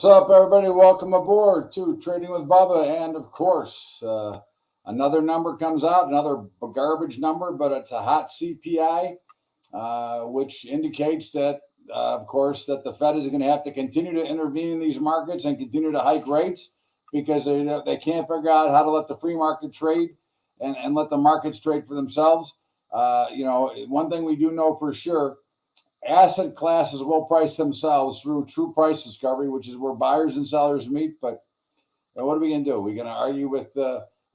What's up, everybody? Welcome aboard to Trading with Bubba. And of course, another number comes out, another garbage number, but it's a hot CPI, which indicates that, of course, that the Fed is going to have to continue to intervene in these markets and continue to hike rates because they can't figure out how to let the free market trade and let the markets trade for themselves. One thing we do know for sure, asset classes will price themselves through true price discovery, which is where buyers and sellers meet. But what are we going to do? We're going to argue with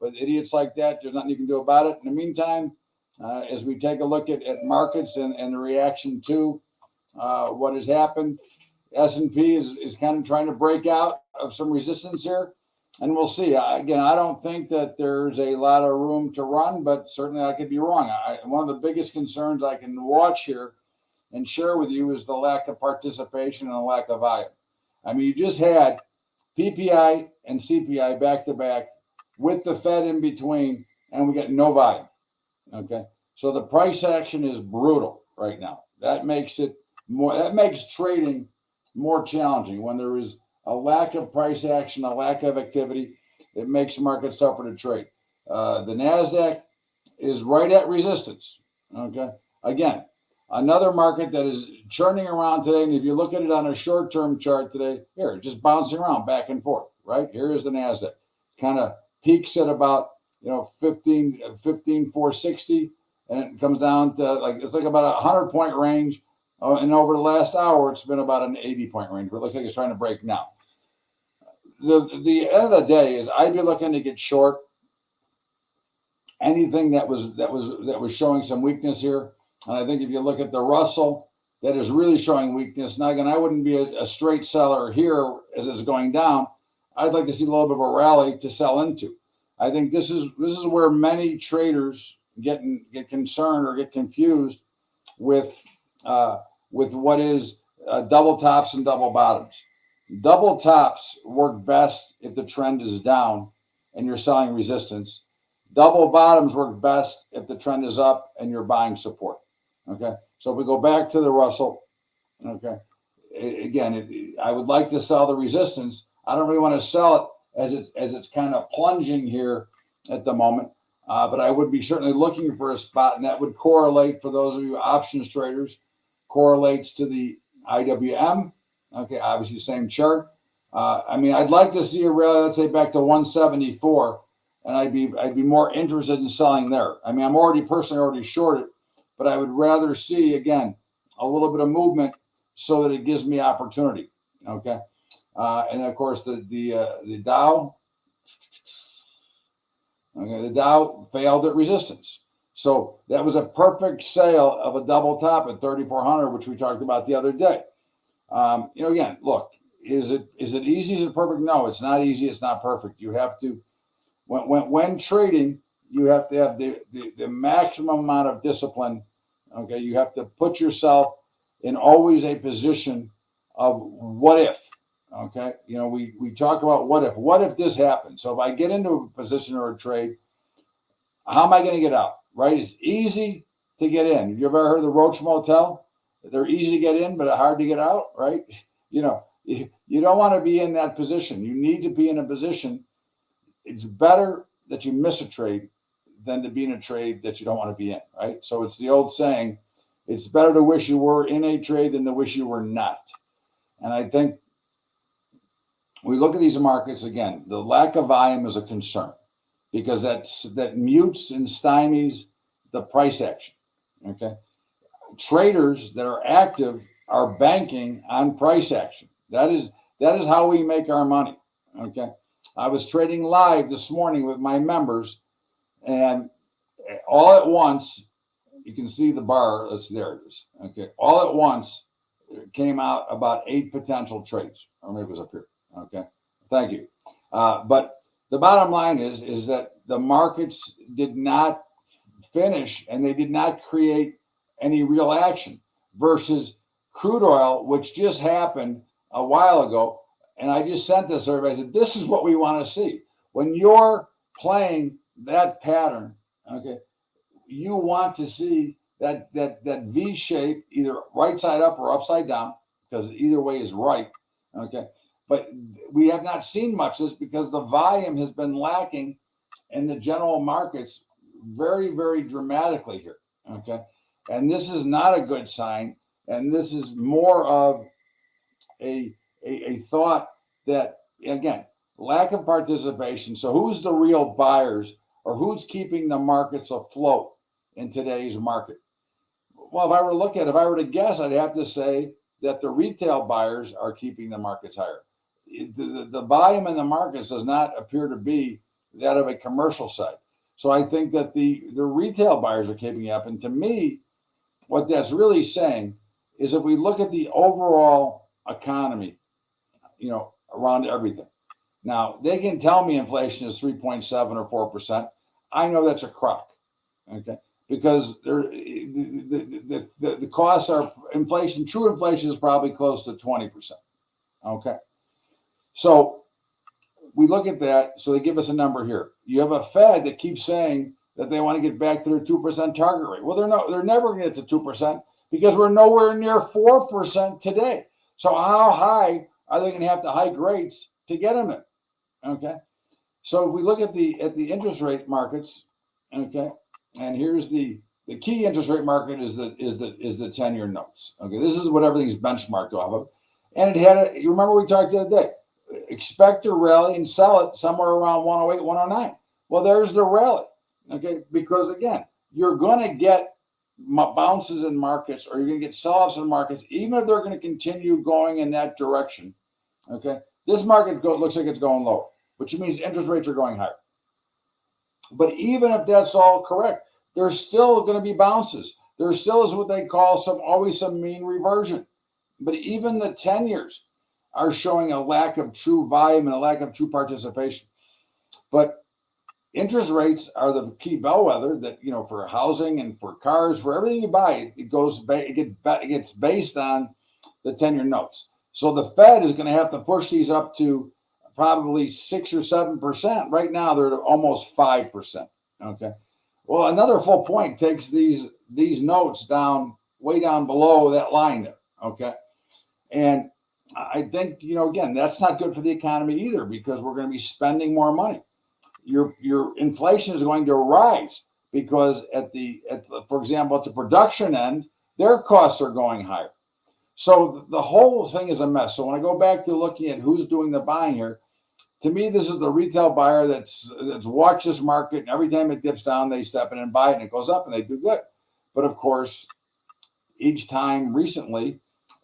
idiots like that. There's nothing you can do about it. In the meantime, as we take a look at markets and the reaction to what has happened, S&P is kind of trying to break out of some resistance here. And we'll see. Again, I don't think that there's a lot of room to run, but certainly I could be wrong. One of the biggest concerns I can watch here and share with you is the lack of participation and the lack of volume. I mean, you just had PPI and CPI back to back with the Fed in between, and we get no volume. Okay, so the price action is brutal right now. That makes trading more challenging when there is a lack of price action, a lack of activity. It makes markets tougher to trade. The NASDAQ is right at resistance. Okay, again, another market that is churning around today, and if you look at it on a short-term chart today, here, just bouncing around back and forth, right? Here is the NASDAQ. Kind of peaks at about, 15,460, and it comes down to, it's like about a 100-point range. And over the last hour, it's been about an 80-point range. But it looks like it's trying to break now. The end of the day is I'd be looking to get short anything that was showing some weakness here. And I think if you look at the Russell, that is really showing weakness. Now, again, I wouldn't be a straight seller here as it's going down. I'd like to see a little bit of a rally to sell into. I think this is where many traders get concerned or get confused with what is double tops and double bottoms. Double tops work best if the trend is down and you're selling resistance. Double bottoms work best if the trend is up and you're buying support. Okay, so if we go back to the Russell, okay, again, I would like to sell the resistance. I don't really want to sell it as it's kind of plunging here at the moment, but I would be certainly looking for a spot, and that would correlate for those of you options traders, correlates to the IWM. Okay, obviously same chart. I'd like to see a rally, let's say back to 174, and I'd be more interested in selling there. I'm personally already shorted. But I would rather see, again, a little bit of movement so that it gives me opportunity. Okay, and of course the Dow. Okay, the Dow failed at resistance, so that was a perfect sale of a double top at 3,400, which we talked about the other day. Again, look, is it easy? Is it perfect? No, it's not easy. It's not perfect. You have to when trading, you have to have the maximum amount of discipline. Okay, you have to put yourself in always a position of what if. Okay, we talk about what if this happens. So if I get into a position or a trade, how am I going to get out? Right? It's easy to get in. You ever heard of the Roach Motel? They're easy to get in, but hard to get out. Right? You don't want to be in that position. You need to be in a position. It's better that you miss a trade than to be in a trade that you don't want to be in, right? So it's the old saying, it's better to wish you were in a trade than to wish you were not. And I think we look at these markets, again, the lack of volume is a concern because that mutes and stymies the price action, okay? Traders that are active are banking on price action. That is how we make our money, okay? I was trading live this morning with my members, and all at once, you can see the bar. There it is. Okay. All at once, it came out about 8 potential trades. Or maybe it was up here. Okay. Thank you. But the bottom line is that the markets did not finish and they did not create any real action versus crude oil, which just happened a while ago. And I just sent this to everybody. I said, this is what we want to see. When you're playing that pattern, okay, you want to see that V shape, either right side up or upside down, because either way is right, okay? But we have not seen much of this because the volume has been lacking in the general markets very, very dramatically here. Okay. And this is not a good sign. And this is more of a thought that, again, lack of participation. So who's the real buyers, or who's keeping the markets afloat in today's market? Well, if I were to guess, I'd have to say that the retail buyers are keeping the markets higher. The volume in the markets does not appear to be that of a commercial side. So I think that the retail buyers are keeping up. And to me, what that's really saying is if we look at the overall economy, around everything. Now, they can tell me inflation is 3.7 or 4%. I know that's a crock, okay? Because the costs are inflation. True inflation is probably close to 20%, okay? So we look at that. So they give us a number here. You have a Fed that keeps saying that they want to get back to their 2% target rate. Well, they're never going to get to 2% because we're nowhere near 4% today. So how high are they going to have to hike rates to get them there? Okay. So if we look at the interest rate markets, okay, and here's the key interest rate market is the 10-year notes. Okay, this is what everything's benchmarked off of. And it had you remember we talked the other day, expect to rally and sell it somewhere around 108, 109. Well, there's the rally. Okay, because again, you're going to get bounces in markets, or you're going to get sell-offs in markets, even if they're going to continue going in that direction. Okay, this market looks like it's going lower, which means interest rates are going higher. But even if that's all correct, there's still going to be bounces. There still is what they call always some mean reversion. But even the 10 years are showing a lack of true volume and a lack of true participation. But interest rates are the key bellwether that, for housing and for cars, for everything you buy, it gets based on the 10-year notes. So the Fed is going to have to push these up to probably 6 or 7%. Right now, they're at almost 5%. Okay. Well, another full point takes these notes down, way down below that line there. Okay. And I think, again, that's not good for the economy either, because we're going to be spending more money. Your inflation is going to rise because for example, at the production end, their costs are going higher. So the whole thing is a mess. So when I go back to looking at who's doing the buying here, to me, this is the retail buyer that's watched this market, and every time it dips down, they step in and buy it, and it goes up, and they do good. But of course, each time recently,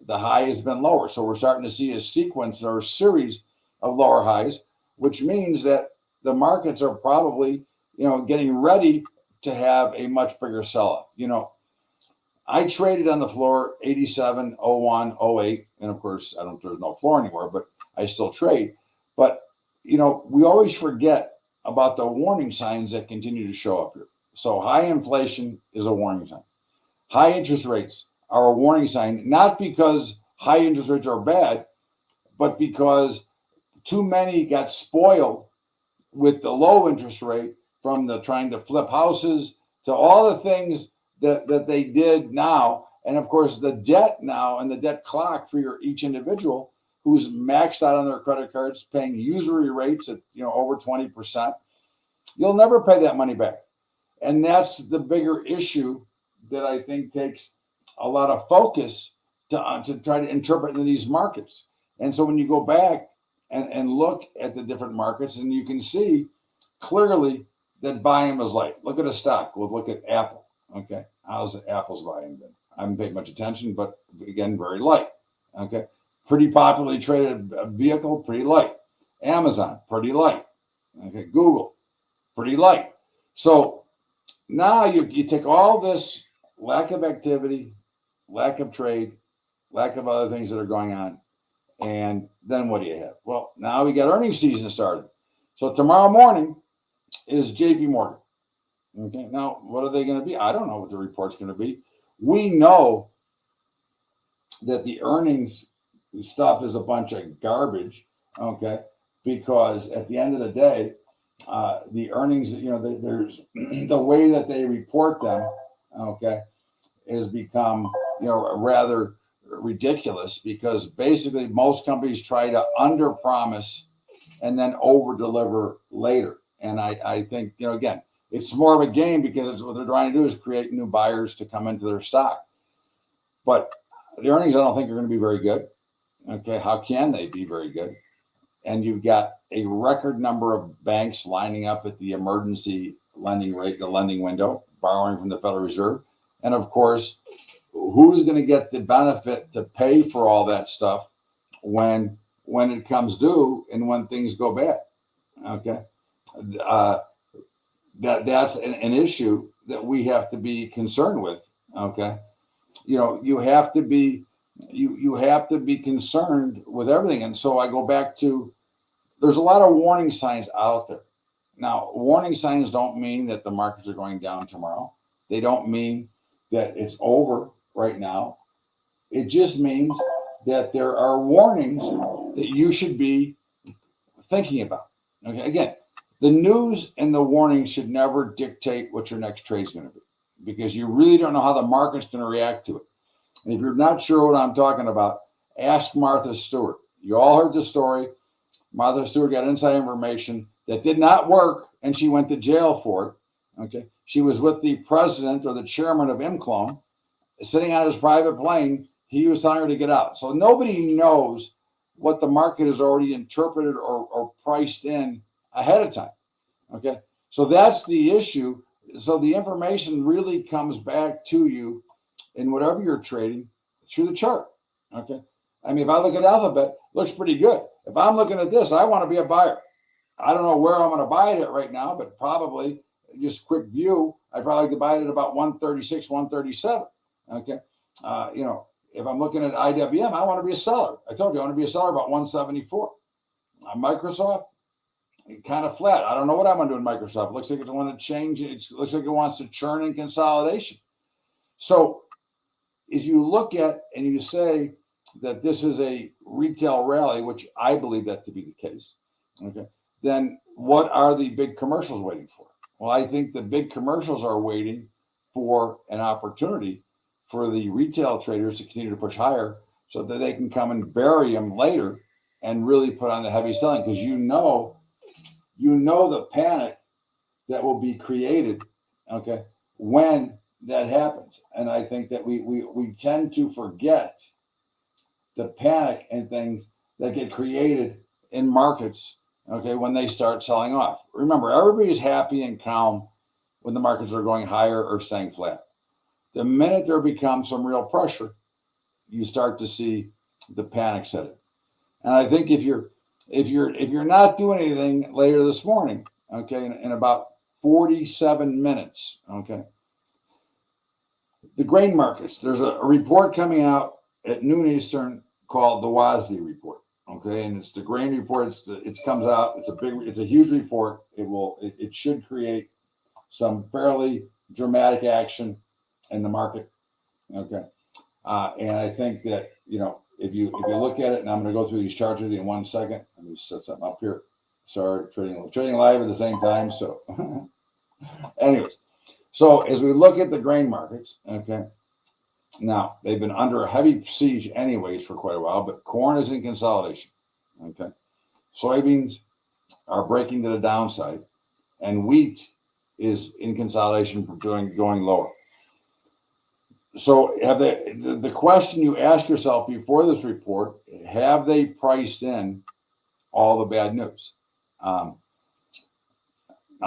the high has been lower. So we're starting to see a sequence or a series of lower highs, which means that the markets are probably, getting ready to have a much bigger sell-off. I traded on the floor 87, 01, 08, and of course, there's no floor anymore, but I still trade. But, we always forget about the warning signs that continue to show up here. So high inflation is a warning sign. High interest rates are a warning sign, not because high interest rates are bad, but because too many got spoiled with the low interest rate, from the trying to flip houses to all the things that they did now. And of course, the debt now and the debt clock for each individual who's maxed out on their credit cards, paying usury rates at over 20%. You'll never pay that money back. And that's the bigger issue that I think takes a lot of focus to try to interpret in these markets. And so when you go back and look at the different markets, and you can see clearly that volume is light. Look at a stock. We'll look at Apple. Okay. How's Apple's volume been? I haven't paid much attention, but again, very light. Okay. Pretty popularly traded vehicle, pretty light. Amazon, pretty light. Okay. Google, pretty light. So now you take all this lack of activity, lack of trade, lack of other things that are going on, and then what do you have? Well, now we got earnings season started. So tomorrow morning is JP Morgan. Okay. Now, what are they going to be? I don't know what the report's going to be. We know that the earnings stuff is a bunch of garbage. Okay. Because at the end of the day, the earnings, there's the way that they report them, okay, has become, rather ridiculous because basically most companies try to under promise and then over deliver later. And I think, again, it's more of a game because what they're trying to do is create new buyers to come into their stock. But the earnings, I don't think are going to be very good. Okay. How can they be very good? And you've got a record number of banks lining up at the emergency lending rate, the lending window, borrowing from the Federal Reserve. And of course, who's going to get the benefit to pay for all that stuff when it comes due and when things go bad? Okay. That's an issue that we have to be concerned with. Okay. You have to be concerned with everything. And so I go back to, there's a lot of warning signs out there. Now, warning signs don't mean that the markets are going down tomorrow. They don't mean that it's over right now. It just means that there are warnings that you should be thinking about. Okay. Again, the news and the warnings should never dictate what your next trade is going to be, because you really don't know how the market's going to react to it. And if you're not sure what I'm talking about, ask Martha Stewart. You all heard the story. Martha Stewart got inside information that did not work, and she went to jail for it. Okay. She was with the president or the chairman of ImClone, sitting on his private plane. He was telling her to get out. So nobody knows what the market has already interpreted or priced in ahead of time. Okay. So that's the issue. So the information really comes back to you in whatever you're trading through the chart. Okay. I mean, if I look at Alphabet, it looks pretty good. If I'm looking at this, I want to be a buyer. I don't know where I'm going to buy it at right now, but probably just quick view, I'd probably could buy it at about 136, 137. Okay. If I'm looking at IWM, I want to be a seller. I told you I want to be a seller about 174. Microsoft, kind of flat. I don't know what I'm going to do in Microsoft. It looks like it's going to change. It looks like it wants to churn in consolidation. So as you look at and you say that this is a retail rally, which I believe that to be the case, okay, then what are the big commercials waiting for? Well, I think the big commercials are waiting for an opportunity for the retail traders to continue to push higher so that they can come and bury them later and really put on the heavy selling, because you know the panic that will be created, okay, when that happens. And I think that we tend to forget the panic and things that get created in markets, okay, when they start selling off. Remember, everybody's happy and calm when the markets are going higher or staying flat. The minute there becomes some real pressure, you start to see the panic set in. And I think if you're not doing anything later this morning, okay, in about 47 minutes, okay, the grain markets, there's a report coming out at noon Eastern called the WASDE report, okay, and it's the grain report. It comes out. It's a huge report. It should create some fairly dramatic action in the market, okay, and I think that if you look at it, and I'm going to go through these charts with you in 1 second. Let me set something up here. Sorry, trading live at the same time. So, anyways, so as we look at the grain markets, okay, now they've been under a heavy siege anyways for quite a while, but corn is in consolidation, okay, soybeans are breaking to the downside, and wheat is in consolidation, going lower. So the question you ask yourself before this report, have they priced in all the bad news? I'll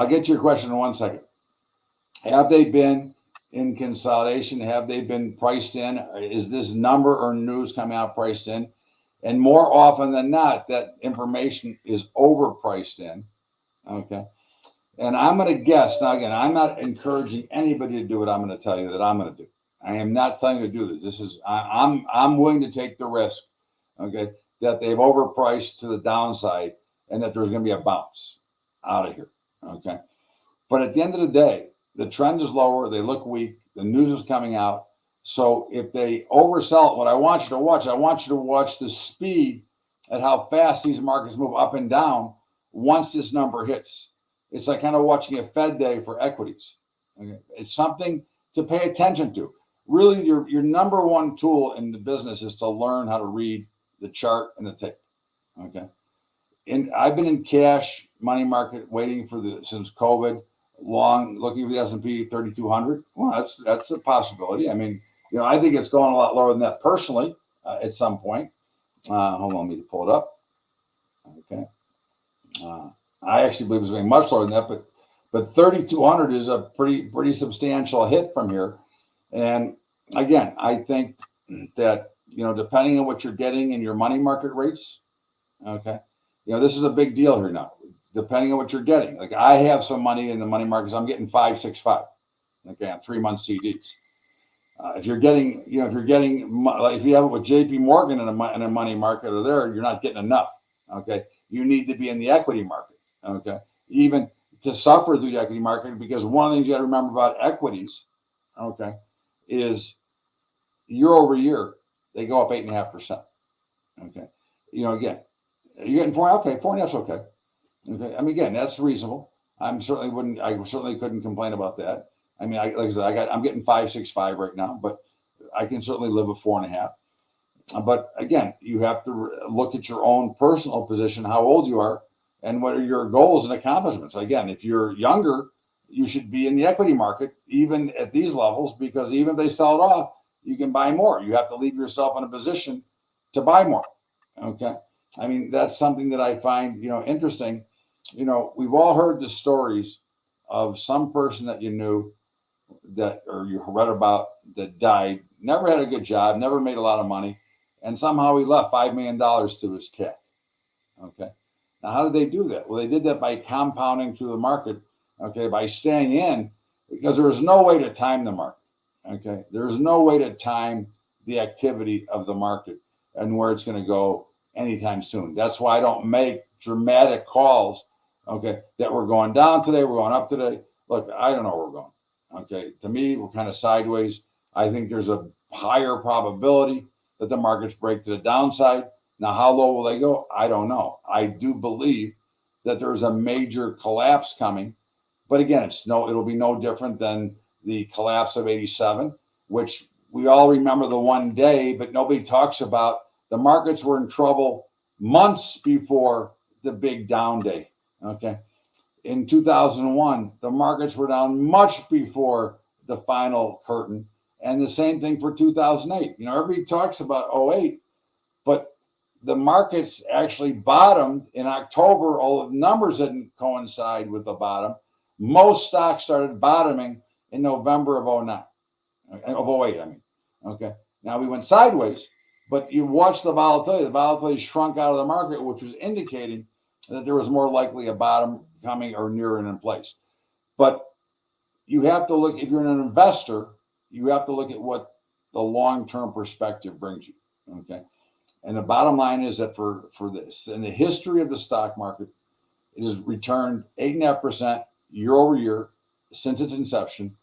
get to your question in 1 second. Have they been in consolidation? Have they been priced in? Is this number or news coming out priced in? And more often than not, that information is overpriced in. Okay. And I'm going to guess. Now, again, I'm not encouraging anybody to do what I'm going to tell you that I'm going to do. I am not telling you to do this. I'm willing to take the risk, okay, that they've overpriced to the downside and that there's going to be a bounce out of here, okay. But at the end of the day, the trend is lower. They look weak. The news is coming out. So if they oversell it, what I want you to watch the speed at how fast these markets move up and down once this number hits. It's like kind of watching a Fed day for equities. Okay? It's something to pay attention to. really your number one tool in the business is to learn how to read the chart and the tape. Okay. And I've been in cash money market waiting since COVID, long looking for the S&P 3,200. Well, that's a possibility. I mean, I think it's going a lot lower than that personally at some point. Hold on, let me pull it up. Okay. I actually believe it's going much lower than that, but 3,200 is a pretty substantial hit from here. And again, I think that, depending on what you're getting in your money market rates, okay, this is a big deal here now, depending on what you're getting. Like I have some money in the money markets, I'm getting 5.65, okay, on 3-month CDs. If you're getting, if you have it with JP Morgan in a money market or there, you're not getting enough, okay? You need to be in the equity market, okay? Even to suffer through the equity market, because one of the things you got to remember about equities, okay, is year over year, they go up 8.5%, okay? Again, you're getting 4, okay, 4.5 is okay. Okay, I mean, again, that's reasonable. I certainly couldn't complain about that. I mean, like I said, I'm getting 5.65 right now, but I can certainly live with 4.5. But again, you have to look at your own personal position, how old you are, and what are your goals and accomplishments. Again, if you're younger, you should be in the equity market, even at these levels, because even if they sell it off, you can buy more. You have to leave yourself in a position to buy more. Okay. I mean, that's something that I find, interesting. We've all heard the stories of some person that you knew or you read about that died, never had a good job, never made a lot of money, and somehow he left $5 million to his cat. Okay. Now, how did they do that? Well, they did that by compounding through the market, okay, by staying in, because there is no way to time the market. Okay. There's no way to time the activity of the market and where it's going to go anytime soon. That's why I don't make dramatic calls, okay, that we're going down today, we're going up today. Look, I don't know where we're going. Okay, to me, we're kind of sideways. I think there's a higher probability that the markets break to the downside. Now, how low will they go? I don't know. I do believe that there's a major collapse coming, but again, it'll be no different than the collapse of '87, which we all remember the one day, but nobody talks about. The markets were in trouble months before the big down day. Okay. In 2001, the markets were down much before the final curtain. And the same thing for 2008. Everybody talks about '08, but the markets actually bottomed in October. All the numbers didn't coincide with the bottom. Most stocks started bottoming in November of '08, I mean. Okay. Now we went sideways, but you watch the volatility. The volatility shrunk out of the market, which was indicating that there was more likely a bottom coming or near and in place. But you have to look, if you're an investor, you have to look at what the long-term perspective brings you. Okay. And the bottom line is that for this, in the history of the stock market, it has returned 8.5% year over year since its inception.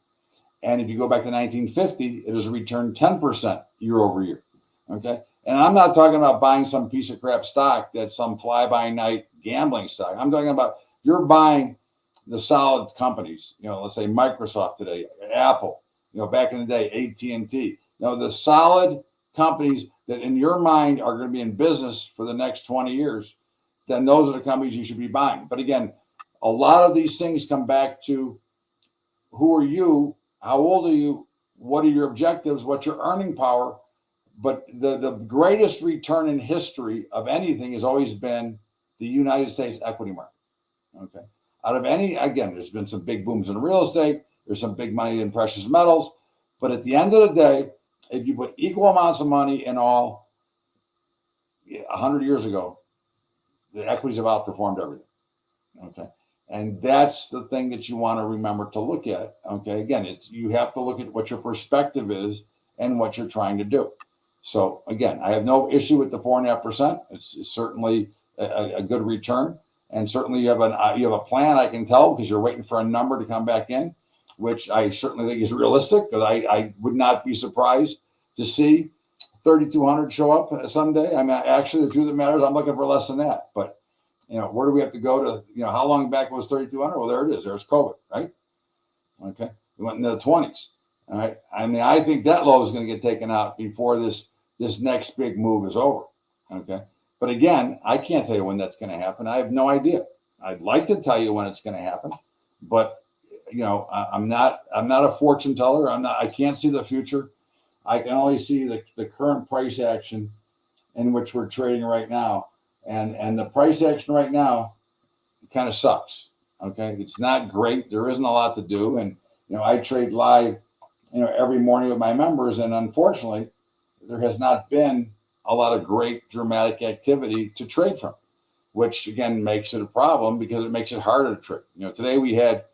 And if you go back to 1950, it has returned 10% year over year. Okay. And I'm not talking about buying some piece of crap stock that's some fly-by-night gambling stock. I'm talking about if you're buying the solid companies, let's say Microsoft today, Apple, back in the day, AT&T, the solid companies that in your mind are going to be in business for the next 20 years, then those are the companies you should be buying. But again, a lot of these things come back to who are you? How old are you? What are your objectives? What's your earning power? But the greatest return in history of anything has always been the United States equity market. Okay. Out of again, there's been some big booms in real estate. There's some big money in precious metals. But at the end of the day, if you put equal amounts of money in all, 100 years ago, the equities have outperformed everything. Okay. And that's the thing that you want to remember to look at. Okay. Again, you have to look at what your perspective is and what you're trying to do. So again, I have no issue with the 4.5%. It's certainly a good return, and certainly you have a plan. I can tell because you're waiting for a number to come back in, which I certainly think is realistic. Because I would not be surprised to see 3,200 show up someday. I mean, actually, the truth of the matter is, I'm looking for less than that. But where do we have to go to? How long back was 3,200? Well, there it is. There's COVID, right? Okay, we went into the 20s. All right. I mean, I think that low is going to get taken out before this next big move is over. Okay. But again, I can't tell you when that's going to happen. I have no idea. I'd like to tell you when it's going to happen, but I'm not a fortune teller. I can't see the future. I can only see the current price action in which we're trading right now. And the price action right now kind of sucks. Okay. It's not great. There isn't a lot to do. And, I trade live, every morning with my members. And unfortunately, there has not been a lot of great dramatic activity to trade from, which again makes it a problem because it makes it harder to trade. Today we had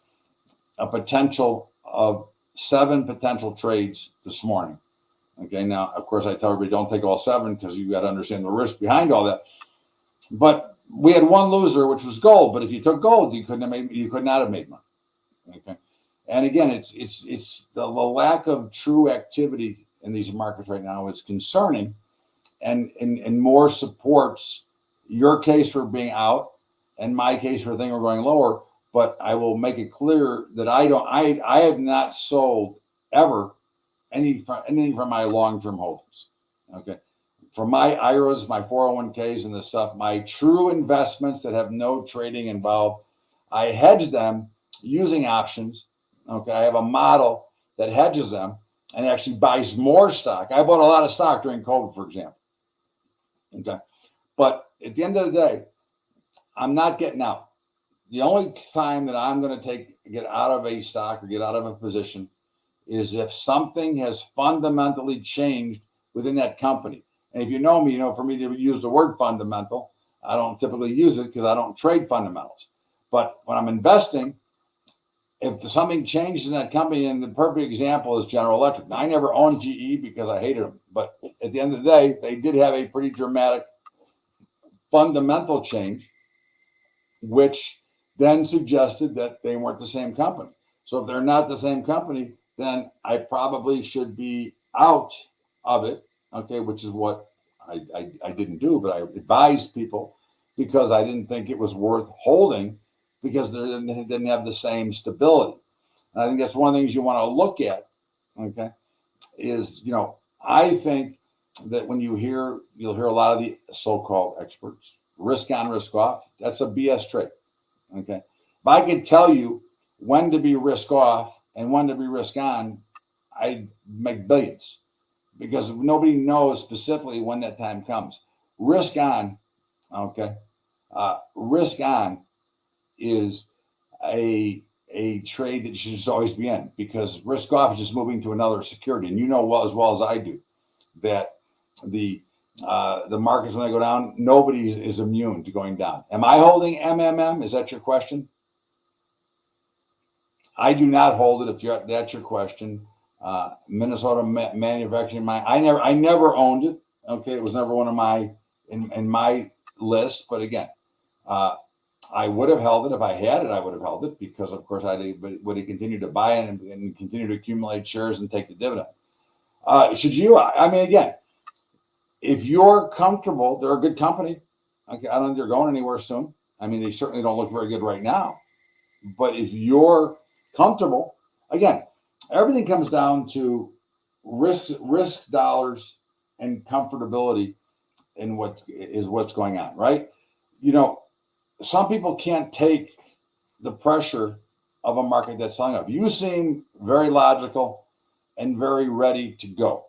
a potential of 7 potential trades this morning. Okay, now of course I tell everybody don't take all 7 because you got to understand the risk behind all that. But we had one loser, which was gold. But if you took gold, you could not have made money. Okay, and again, it's the lack of true activity in these markets right now is concerning, and more supports your case for being out and my case for thinking we're going lower. But I will make it clear that I have not sold ever anything from my long-term holdings. Okay. For my IRAs, my 401ks and this stuff, my true investments that have no trading involved, I hedge them using options. Okay. I have a model that hedges them and actually buys more stock. I bought a lot of stock during COVID, for example. Okay. But at the end of the day, I'm not getting out. The only time that I'm going to get out of a stock or get out of a position is if something has fundamentally changed within that company. And if you know me, for me to use the word fundamental, I don't typically use it because I don't trade fundamentals. But when I'm investing, if something changes in that company, and the perfect example is General Electric. Now, I never owned GE because I hated them. But at the end of the day, they did have a pretty dramatic fundamental change, which then suggested that they weren't the same company. So if they're not the same company, then I probably should be out of it, okay, which is what I didn't do, but I advised people because I didn't think it was worth holding because they didn't have the same stability. And I think that's one of the things you want to look at, okay, is, I think that when you'll hear a lot of the so-called experts, risk on, risk off, that's a BS trade, okay? If I could tell you when to be risk off and when to be risk on, I'd make billions because nobody knows specifically when that time comes. Risk on, okay? Risk on is a trade that you should just always be in because risk off is just moving to another security. And as well as I do that the markets, when they go down, nobody is immune to going down. Am I holding MMM? Is that your question? I do not hold it. If that's your question, Minnesota manufacturing mine. I never owned it. Okay, it was never one of my in my list. But again, I would have held it if I had it. I would have held it because, of course, I would have continued to buy it and continue to accumulate shares and take the dividend. Should you? I mean, again, if you're comfortable, they're a good company. Okay, I don't think they're going anywhere soon. I mean, they certainly don't look very good right now. But if you're comfortable, again, everything comes down to risk dollars and comfortability in what's going on, right? Some people can't take the pressure of a market that's selling off. You seem very logical and very ready to go,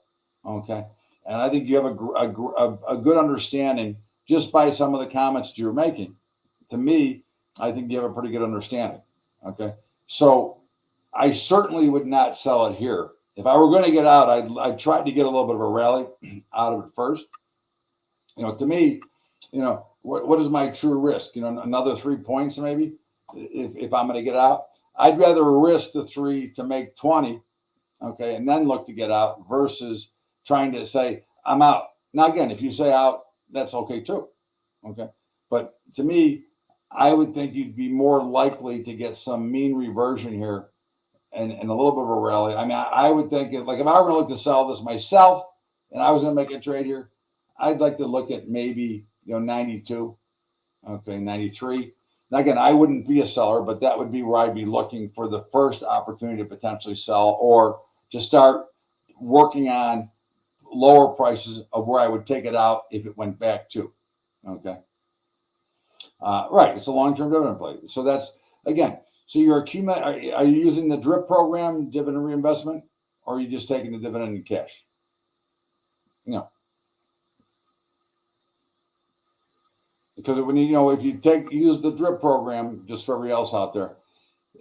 okay? And I think you have a good understanding just by some of the comments you're making. To me, I think you have a pretty good understanding, okay? So I certainly would not sell it here. If I were going to get out, I'd try to get a little bit of a rally out of it first. To me, what is my true risk? Another 3 points maybe if I'm going to get out. I'd rather risk the 3 to make 20, okay, and then look to get out versus trying to say I'm out. Now, again, if you say out, that's okay too, okay? But to me, I would think you'd be more likely to get some mean reversion here and a little bit of a rally. I mean, I would think if I were going to look to sell this myself and I was going to make a trade here, I'd like to look at maybe 92, okay, 93. Now, again, I wouldn't be a seller, but that would be where I'd be looking for the first opportunity to potentially sell or to start working on lower prices of where I would take it out if it went back to. Okay. Right. It's a long-term dividend play. So that's, again, so you're accumulating, are you using the DRIP program, dividend reinvestment, or are you just taking the dividend in cash? Because when if you use the DRIP program, just for everybody else out there,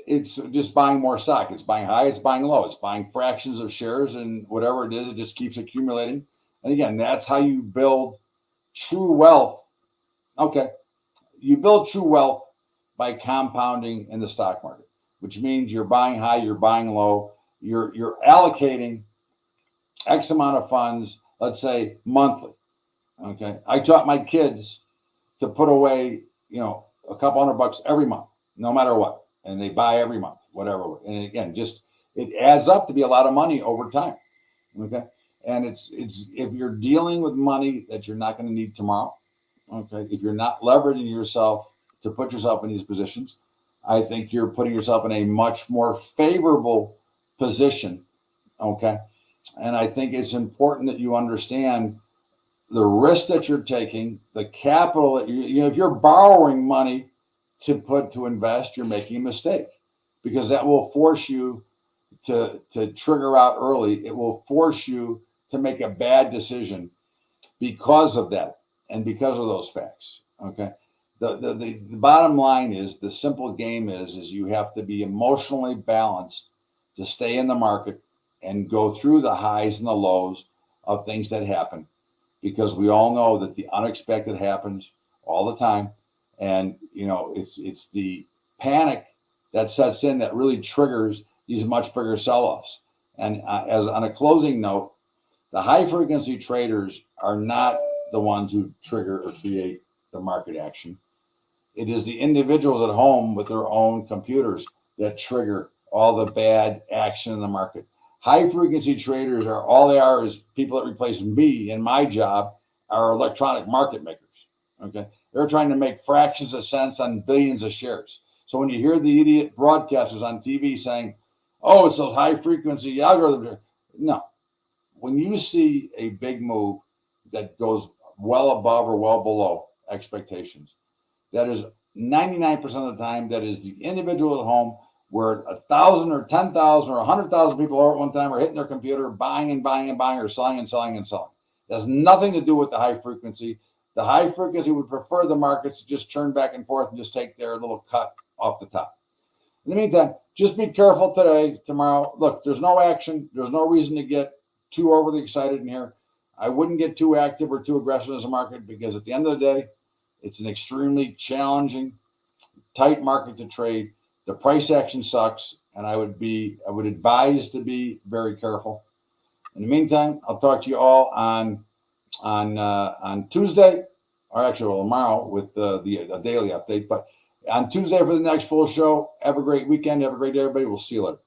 it's just buying more stock. It's buying high, it's buying low, it's buying fractions of shares, and whatever it is, it just keeps accumulating. And again, that's how you build true wealth. Okay. You build true wealth by compounding in the stock market, which means you're buying high, you're buying low, you're allocating X amount of funds, let's say monthly. Okay. I taught my kids to put away, a couple $100 every month, no matter what. And they buy every month, whatever. And again, just it adds up to be a lot of money over time. Okay. And it's if you're dealing with money that you're not going to need tomorrow, okay, if you're not leveraging yourself to put yourself in these positions, I think you're putting yourself in a much more favorable position. Okay. And I think it's important that you understand the risk that you're taking, the capital that if you're borrowing money to invest, you're making a mistake, because that will force you to trigger out early. It will force you to make a bad decision because of that and because of those facts. Okay. The bottom line is, the simple game is you have to be emotionally balanced to stay in the market and go through the highs and the lows of things that happen, because we all know that the unexpected happens all the time. And, it's the panic that sets in that really triggers these much bigger sell-offs. And as on a closing note, the high frequency traders are not the ones who trigger or create the market action. It is the individuals at home with their own computers that trigger all the bad action in the market. High frequency traders all they are is people that replace me in my job, are electronic market makers. Okay. They're trying to make fractions of cents on billions of shares. So when you hear the idiot broadcasters on TV saying, oh, it's those high frequency algorithms, no. When you see a big move that goes well above or well below expectations, that is 99% of the time, that is the individual at home, where 1,000 or 10,000 or 100,000 people all at one time are hitting their computer, buying and buying and buying, or selling and selling and selling. It has nothing to do with the high frequency. The high frequency would prefer the markets to just turn back and forth and just take their little cut off the top. In the meantime, just be careful today, tomorrow. Look, there's no action. There's no reason to get too overly excited in here. I wouldn't get too active or too aggressive as a market, because at the end of the day, it's an extremely challenging, tight market to trade. The price action sucks, and I would advise to be very careful. In the meantime, I'll talk to you all on Tuesday, or actually tomorrow with the daily update. But on Tuesday for the next full show. Have a great weekend. Have a great day, everybody. We'll see you later.